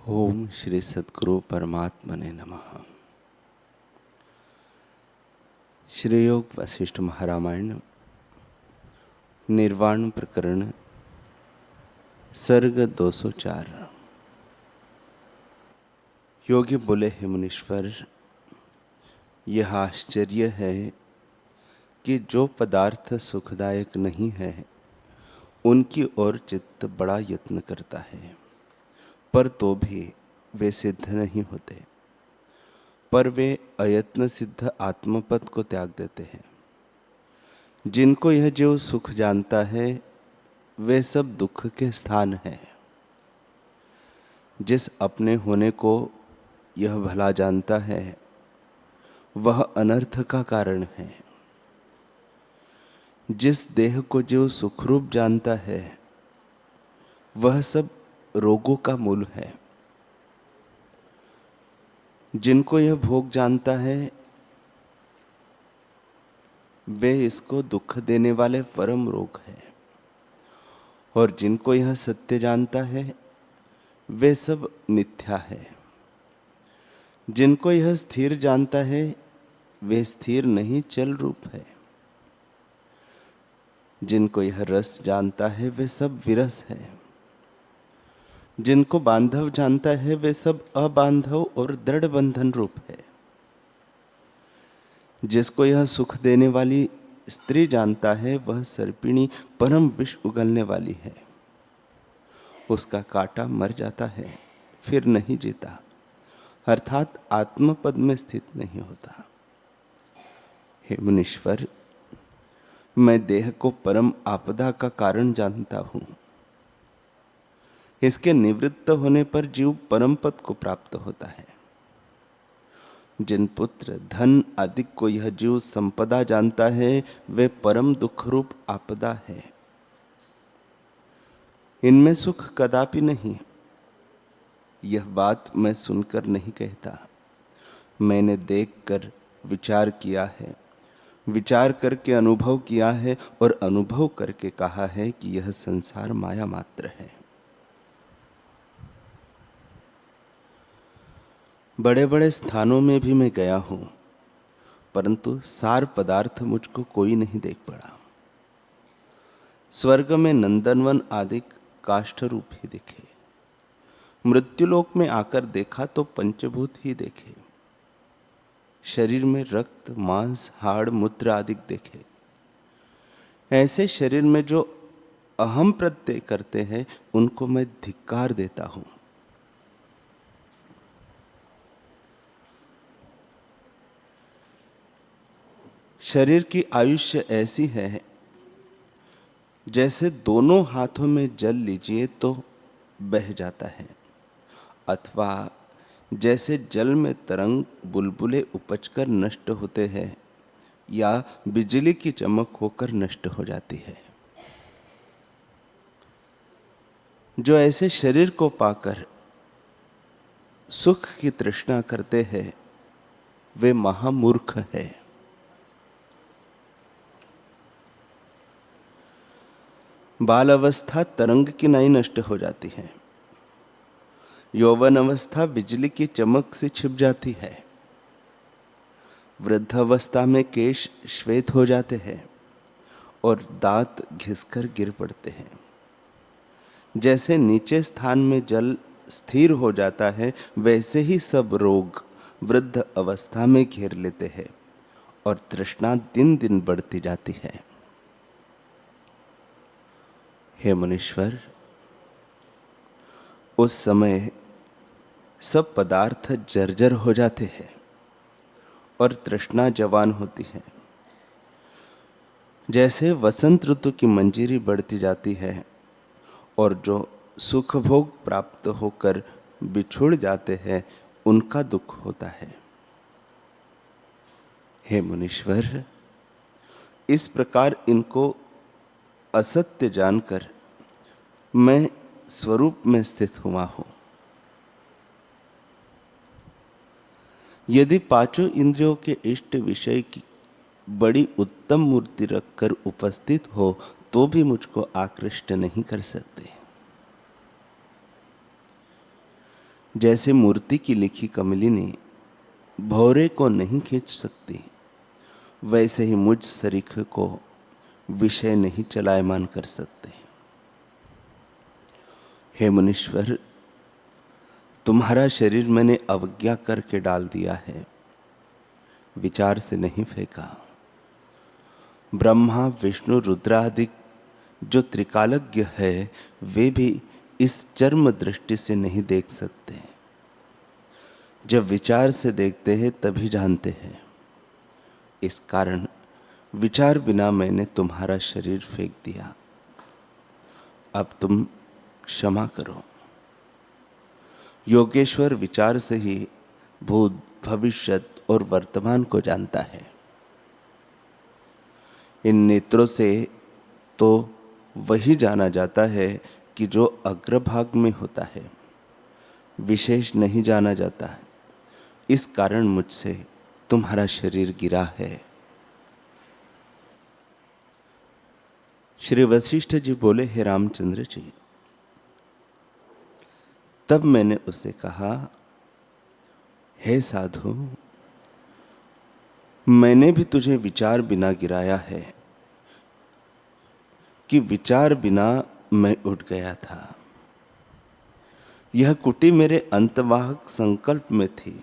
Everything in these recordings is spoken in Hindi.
ओम श्री सद्गुरु परमात्मने नमः। श्री योग वशिष्ठ महारामायण निर्वाण प्रकरण सर्ग 204। योगी बोले, हे मुनीश्वर, यह आश्चर्य है कि जो पदार्थ सुखदायक नहीं है उनकी ओर चित्त बड़ा यत्न करता है, पर तो भी वे सिद्ध नहीं होते। पर वे अयत्न सिद्ध आत्मपद को त्याग देते हैं। जिनको यह जीव सुख जानता है वे सब दुख के स्थान हैं। जिस अपने होने को यह भला जानता है वह अनर्थ का कारण है। जिस देह को जीव सुखरूप जानता है वह सब रोगों का मूल है। जिनको यह भोग जानता है वे इसको दुख देने वाले परम रोग है। और जिनको यह सत्य जानता है वे सब मिथ्या है। जिनको यह स्थिर जानता है वे स्थिर नहीं, चल रूप है। जिनको यह रस जानता है वे सब विरस है। जिनको बांधव जानता है वे सब अबांधव और दृढ़ बंधन रूप है। जिसको यह सुख देने वाली स्त्री जानता है वह सर्पिणी परम विष उगलने वाली है। उसका कांटा मर जाता है फिर नहीं जीता, अर्थात आत्मपद में स्थित नहीं होता। हे मुनीश्वर, मैं देह को परम आपदा का कारण जानता हूं। इसके निवृत्त होने पर जीव परम पद को प्राप्त होता है। जिन पुत्र धन आदि को यह जीव संपदा जानता है वे परम दुख रूप आपदा है। इनमें सुख कदापि नहीं। यह बात मैं सुनकर नहीं कहता, मैंने देखकर विचार किया है, विचार करके अनुभव किया है और अनुभव करके कहा है कि यह संसार माया मात्र है। बड़े बड़े स्थानों में भी मैं गया हूं, परंतु सार पदार्थ मुझको कोई नहीं देख पड़ा। स्वर्ग में नंदनवन आदि काष्ठ रूप ही दिखे। मृत्युलोक में आकर देखा तो पंचभूत ही देखे। शरीर में रक्त मांस हाड़ मूत्र आदि देखे। ऐसे शरीर में जो अहम प्रत्यय करते हैं उनको मैं धिक्कार देता हूं। शरीर की आयुष्य ऐसी है जैसे दोनों हाथों में जल लीजिए तो बह जाता है, अथवा जैसे जल में तरंग बुलबुले उपजकर नष्ट होते हैं या बिजली की चमक होकर नष्ट हो जाती है। जो ऐसे शरीर को पाकर सुख की तृष्णा करते हैं वे महामूर्ख है। बाल अवस्था तरंग की नाई नष्ट हो जाती है। यौवन अवस्था बिजली की चमक से छिप जाती है। वृद्ध अवस्था में केश श्वेत हो जाते हैं और दांत घिसकर गिर पड़ते हैं। जैसे नीचे स्थान में जल स्थिर हो जाता है वैसे ही सब रोग वृद्ध अवस्था में घेर लेते हैं और तृष्णा दिन दिन बढ़ती जाती है। हे मुनीश्वर, उस समय सब पदार्थ जर्जर हो जाते हैं और तृष्णा जवान होती है। जैसे वसंत ऋतु की मंजीरी बढ़ती जाती है और जो सुख भोग प्राप्त होकर बिछुड़ जाते हैं उनका दुख होता है। हे मुनीश्वर, इस प्रकार इनको असत्य जानकर मैं स्वरूप में स्थित हुआ हूं। यदि पांचों इंद्रियों के इष्ट विषय की बड़ी उत्तम मूर्ति रखकर उपस्थित हो तो भी मुझको आकृष्ट नहीं कर सकते। जैसे मूर्ति की लिखी कमलिनी भौरे को नहीं खींच सकती, वैसे ही मुझ सरीख को विषय नहीं चलायमान कर सकते। हे मुनीश्वर, तुम्हारा शरीर मैंने अवज्ञा करके डाल दिया है, विचार से नहीं फेंका। ब्रह्मा विष्णु रुद्रादि जो त्रिकालज्ञ है, वे भी इस चर्म दृष्टि से नहीं देख सकते। जब विचार से देखते हैं तभी जानते हैं। इस कारण विचार बिना मैंने तुम्हारा शरीर फेंक दिया। अब तुम क्षमा करो। योगेश्वर विचार से ही भूत, भविष्य और वर्तमान को जानता है। इन नेत्रों से तो वही जाना जाता है कि जो अग्रभाग में होता है, विशेष नहीं जाना जाता है। इस कारण मुझसे तुम्हारा शरीर गिरा है। श्री वशिष्ठ जी बोले, हे रामचंद्र जी, तब मैंने उसे कहा, हे साधु, मैंने भी तुझे विचार बिना गिराया है कि विचार बिना मैं उठ गया था। यह कुटी मेरे अंतवाहक संकल्प में थी,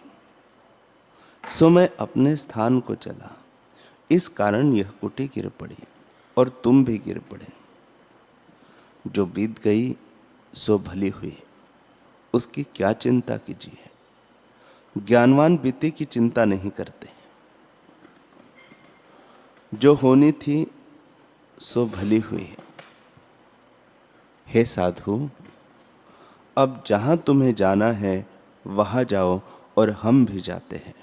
सो मैं अपने स्थान को चला। इस कारण यह कुटी गिर पड़ी और तुम भी गिर पड़े। जो बीत गई सो भली हुई, उसकी क्या चिंता कीजिए। ज्ञानवान बीते की चिंता नहीं करते। जो होनी थी सो भली हुई। हे साधु, अब जहां तुम्हें जाना है वहां जाओ और हम भी जाते हैं।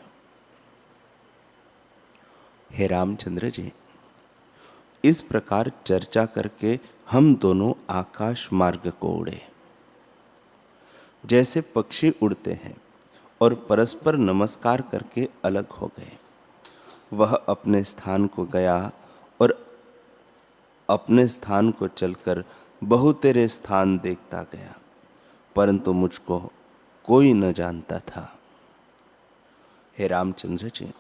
हे रामचंद्र जी, इस प्रकार चर्चा करके हम दोनों आकाश मार्ग को उड़े। जैसे पक्षी उड़ते हैं और परस्पर नमस्कार करके अलग हो गए। वह अपने स्थान को गया और अपने स्थान को चलकर बहुतेरे स्थान देखता गया, परंतु मुझको कोई न जानता था। हे रामचंद्र जी,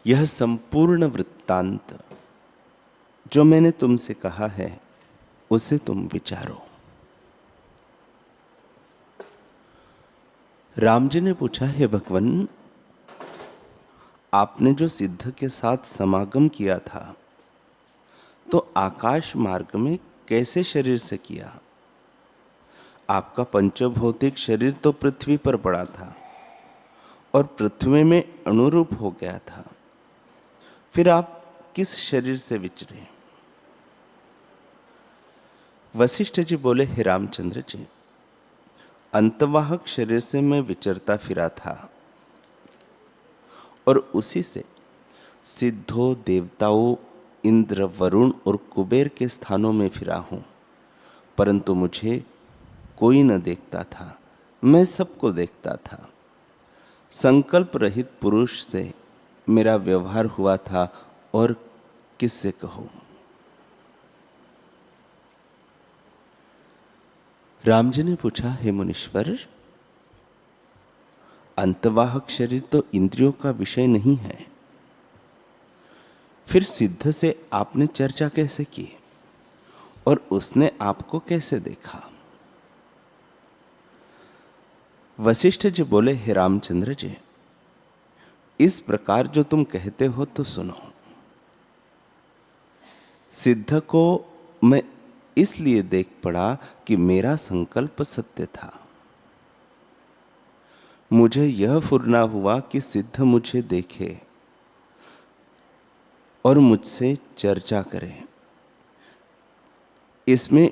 यह संपूर्ण वृत्तांत जो मैंने तुमसे कहा है, उसे तुम विचारो। राम जी ने पूछा, हे भगवान, आपने जो सिद्ध के साथ समागम किया था, तो आकाश मार्ग में कैसे शरीर से किया? आपका पंचभौतिक शरीर तो पृथ्वी पर पड़ा था और पृथ्वी में अनुरूप हो गया था, फिर आप किस शरीर से विचरे? वशिष्ठ जी बोले, हे रामचंद्र जी, अंतवाहक शरीर से मैं विचरता फिरा था और उसी से सिद्धों, देवताओं, इंद्र, वरुण और कुबेर के स्थानों में फिरा हूं, परंतु मुझे कोई न देखता था। मैं सबको देखता था। संकल्प रहित पुरुष से मेरा व्यवहार हुआ था और किससे कहूं? राम जी ने पूछा, हे मुनीश्वर, अंतवाहक शरीर तो इंद्रियों का विषय नहीं है, फिर सिद्ध से आपने चर्चा कैसे की और उसने आपको कैसे देखा? वशिष्ठ जी बोले, हे रामचंद्र जी, इस प्रकार जो तुम कहते हो तो सुनो। सिद्ध को मैं इसलिए देख पड़ा कि मेरा संकल्प सत्य था। मुझे यह फुरना हुआ कि सिद्ध मुझे देखे और मुझसे चर्चा करे। इसमें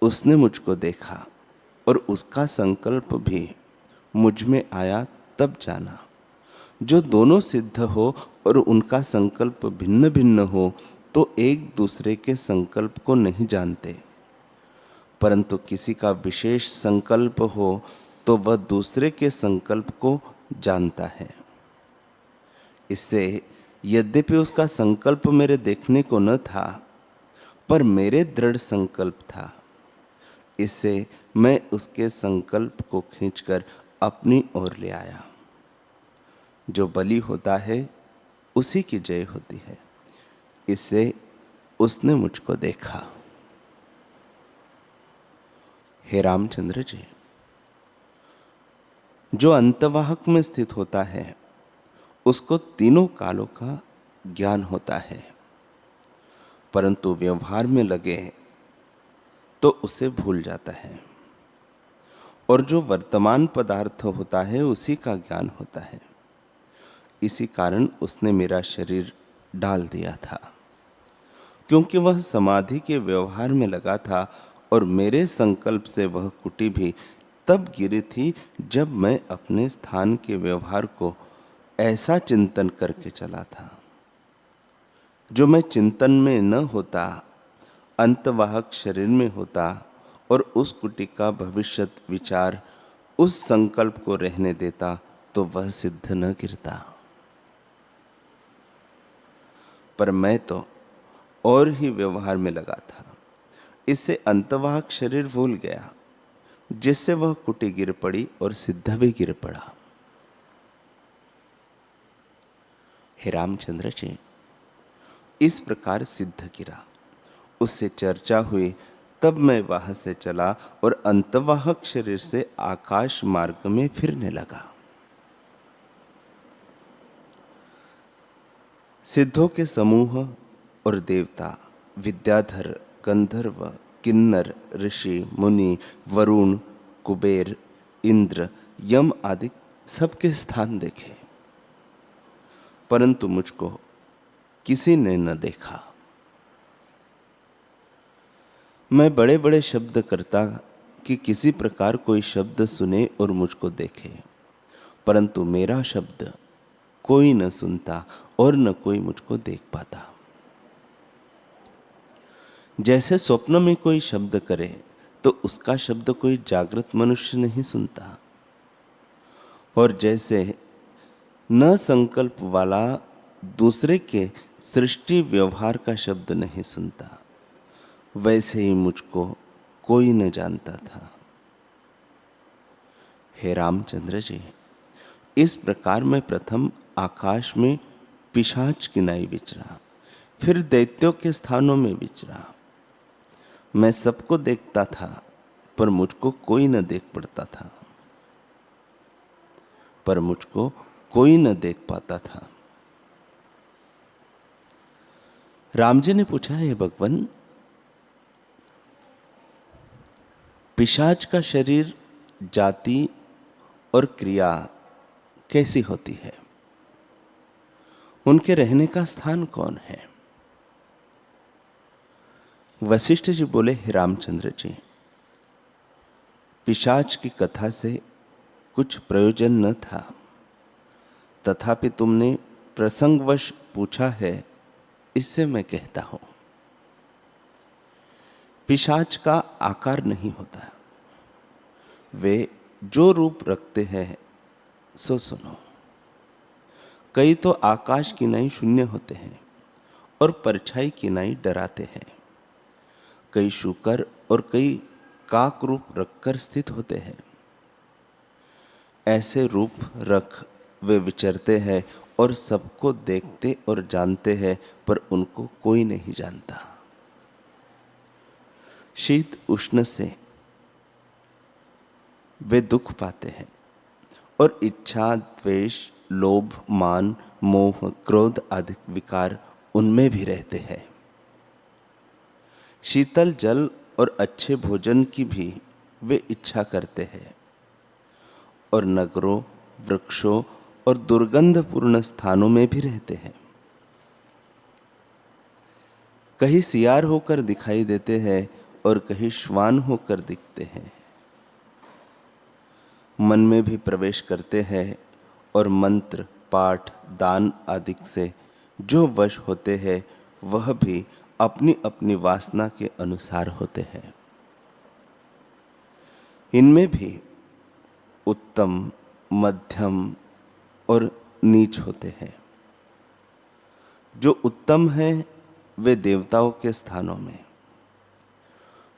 उसने मुझको देखा और उसका संकल्प भी मुझ में आया, तब जाना। जो दोनों सिद्ध हो और उनका संकल्प भिन्न भिन्न हो तो एक दूसरे के संकल्प को नहीं जानते, परंतु किसी का विशेष संकल्प हो तो वह दूसरे के संकल्प को जानता है। इससे यद्यपि उसका संकल्प मेरे देखने को न था, पर मेरे दृढ़ संकल्प था, इससे मैं उसके संकल्प को खींचकर अपनी ओर ले आया। जो बलि होता है उसी की जय होती है। इससे उसने मुझको देखा। हे रामचंद्र जी, जो अंतवाहक में स्थित होता है उसको तीनों कालों का ज्ञान होता है, परंतु व्यवहार में लगे तो उसे भूल जाता है। और जो वर्तमान पदार्थ होता है उसी का ज्ञान होता है। इसी कारण उसने मेरा शरीर डाल दिया था, क्योंकि वह समाधि के व्यवहार में लगा था और मेरे संकल्प से वह कुटी भी तब गिरी थी जब मैं अपने स्थान के व्यवहार को ऐसा चिंतन करके चला था। जो मैं चिंतन में न होता, अंतवाहक शरीर में होता और उस कुटी का भविष्यत विचार उस संकल्प को रहने देता तो वह सिद्ध न गिरता। पर मैं तो और ही व्यवहार में लगा था। इससे अंतवाहक शरीर भूल गया, जिससे वह कुटी गिर पड़ी और सिद्ध भी गिर पड़ा। हे रामचंद्र जी, इस प्रकार सिद्ध गिरा, उससे चर्चा हुई, तब मैं वहां से चला और अंतवाहक शरीर से आकाश मार्ग में फिरने लगा। सिद्धों के समूह और देवता, विद्याधर, गंधर्व, किन्नर, ऋषि, मुनि, वरुण, कुबेर, इंद्र, यम आदि सबके स्थान देखे, परंतु मुझको किसी ने न देखा। मैं बड़े बड़े शब्द करता कि किसी प्रकार कोई शब्द सुने और मुझको देखे, परंतु मेरा शब्द कोई न सुनता और न कोई मुझको देख पाता। जैसे स्वप्न में कोई शब्द करे तो उसका शब्द कोई जागृत मनुष्य नहीं सुनता, और जैसे न संकल्प वाला दूसरे के सृष्टि व्यवहार का शब्द नहीं सुनता, वैसे ही मुझको कोई न जानता था। हे रामचंद्र जी, इस प्रकार मैं प्रथम आकाश में पिशाच की नाई विचरा, फिर दैत्यों के स्थानों में विचरा। मैं सबको देखता था पर मुझको कोई न देख पड़ता था, पर मुझको कोई न देख पाता था। राम जी ने पूछा, हे भगवान, पिशाच का शरीर, जाति और क्रिया कैसी होती है? उनके रहने का स्थान कौन है? वशिष्ठ जी बोले, हे रामचंद्र जी, पिशाच की कथा से कुछ प्रयोजन न था, तथापि तुमने प्रसंगवश पूछा है, इससे मैं कहता हूं। पिशाच का आकार नहीं होता, वे जो रूप रखते हैं सो सुनो। कई तो आकाश की नाई शून्य होते हैं और परछाई की नाई डराते हैं। कई शूकर और कई काक रूप रखकर स्थित होते हैं। ऐसे रूप रख वे विचरते हैं और सबको देखते और जानते हैं, पर उनको कोई नहीं जानता। शीत उष्ण से वे दुख पाते हैं और इच्छा, द्वेष, लोभ, मान, मोह, क्रोध आदि विकार उनमें भी रहते हैं। शीतल जल और अच्छे भोजन की भी वे इच्छा करते हैं और नगरों, वृक्षों और दुर्गंधपूर्ण स्थानों में भी रहते हैं। कहीं सियार होकर दिखाई देते हैं और कहीं श्वान होकर दिखते हैं। मन में भी प्रवेश करते हैं और मंत्र, पाठ, दान आदि से जो वश होते हैं वह भी अपनी अपनी वासना के अनुसार होते हैं। इनमें भी उत्तम, मध्यम और नीच होते हैं। जो उत्तम है वे देवताओं के स्थानों में,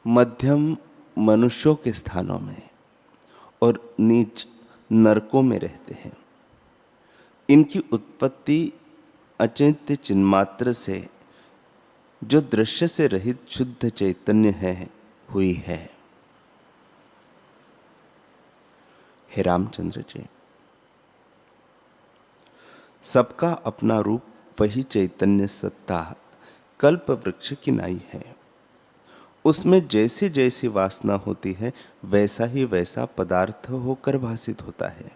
मध्यम मनुष्यों के स्थानों में और नीच नरकों में रहते हैं। इनकी उत्पत्ति अचिंत्य चिन्मात्र से, जो दृश्य से रहित शुद्ध चैतन्य है, हुई है। हे रामचंद्र जी, सबका अपना रूप वही चैतन्य सत्ता कल्प वृक्ष की नाई है। उसमें जैसी जैसी वासना होती है वैसा ही वैसा पदार्थ होकर भासित होता है।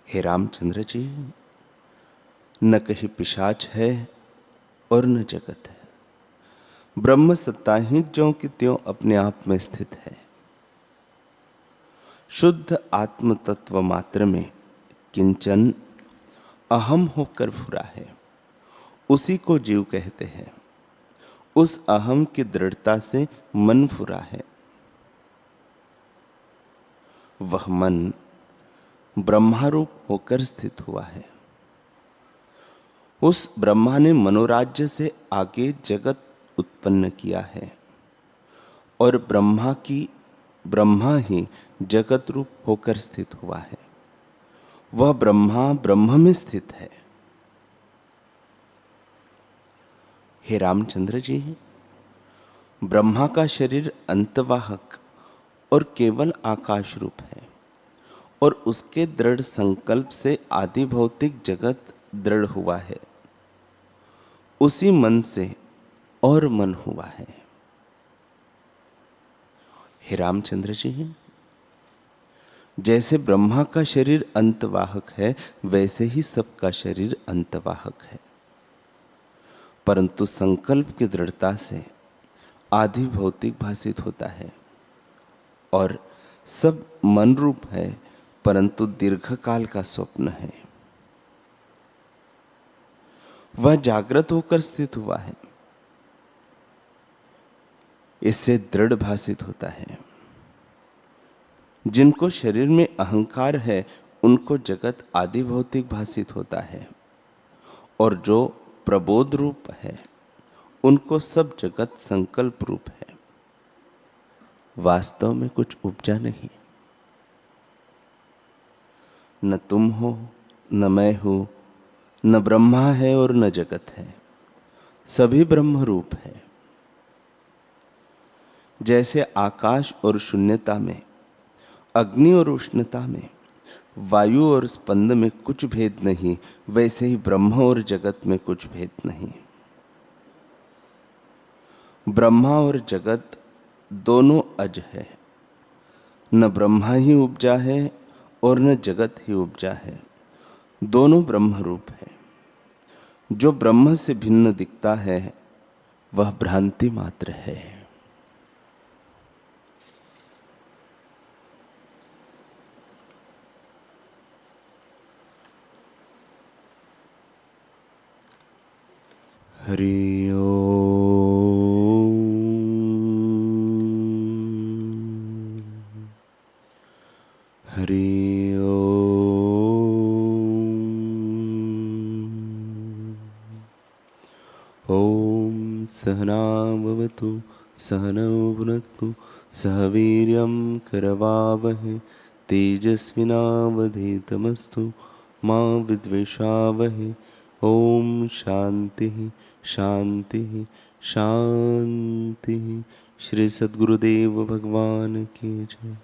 हे रामचंद्र जी, न कहीं पिशाच है और न जगत है। ब्रह्म सत्ता ही ज्यों की त्यों अपने आप में स्थित है। शुद्ध आत्म तत्व मात्र में किंचन अहम होकर फुरा है, उसी को जीव कहते हैं। उस अहम की दृढ़ता से मन फुरा है। वह मन ब्रह्मारूप होकर स्थित हुआ है। उस ब्रह्मा ने मनोराज्य से आगे जगत उत्पन्न किया है और ब्रह्मा ही जगत रूप होकर स्थित हुआ है। वह ब्रह्मा ब्रह्म में स्थित है। हे रामचंद्र जी, ब्रह्मा का शरीर अंतवाहक और केवल आकाश रूप है और उसके दृढ़ संकल्प से आदि भौतिक जगत दृढ़ हुआ है। उसी मन से और मन हुआ है। हे रामचंद्र जी, जैसे ब्रह्मा का शरीर अंतवाहक है, वैसे ही सबका शरीर अंतवाहक है, परंतु संकल्प की दृढ़ता से आदि भौतिक भासित होता है और सब मन रूप है, परंतु दीर्घकाल का स्वप्न है। वह जागृत होकर स्थित हुआ है, इससे दृढ़ भासित होता है। जिनको शरीर में अहंकार है उनको जगत आदि भौतिक भासित होता है और जो प्रबोध रूप है उनको सब जगत संकल्प रूप है। वास्तव में कुछ उपजा नहीं। न तुम हो न मैं हूं, न ब्रह्मा है और न जगत है, सभी ब्रह्म रूप है। जैसे आकाश और शून्यता में, अग्नि और उष्णता में, वायु और स्पंद में कुछ भेद नहीं, वैसे ही ब्रह्म और जगत में कुछ भेद नहीं। ब्रह्मा और जगत दोनों अज है। न ब्रह्मा ही उपजा है और न जगत ही उपजा है, दोनों ब्रह्म रूप है। जो ब्रह्म से भिन्न दिखता है वह भ्रांति मात्र है। हरि ओम। हरि ओम। ओम सहना भवतु सहनौ भुनक्तु सह वीर्यं करवावहै तेजस्विनावधीतमस्तु मा विद्विषावहै। ओम शांति शांति शांति। श्री सद्गुरुदेव भगवान की जय।